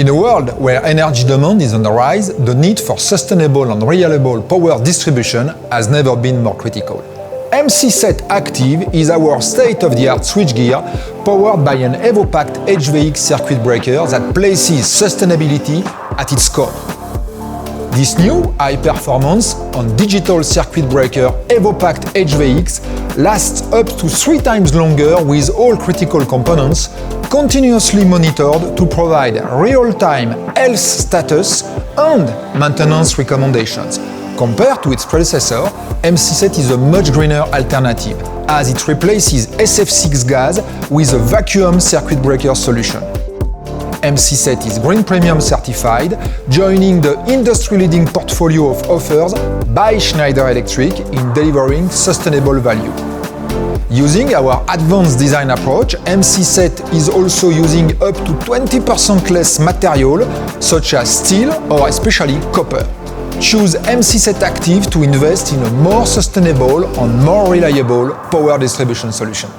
In a world where energy demand is on the rise, the need for sustainable and reliable power distribution has never been more critical. MCSeT Active is our state-of-the-art switchgear powered by an EvoPacT HVX circuit breaker that places sustainability at its core. This new high-performance and digital circuit breaker EvoPacT HVX lasts up to 3 times longer with all critical components continuously monitored to provide real-time health status and maintenance recommendations. Compared to its predecessor, MCSeT is a much greener alternative as it replaces SF6 gas with a vacuum circuit breaker solution. MCSeT is Green Premium certified, joining the industry-leading portfolio of offers by Schneider Electric in delivering sustainable value. Using our advanced design approach, MCSeT is also using up to 20% less material, such as steel or especially copper. Choose MCSeT Active to invest in a more sustainable and more reliable power distribution solution.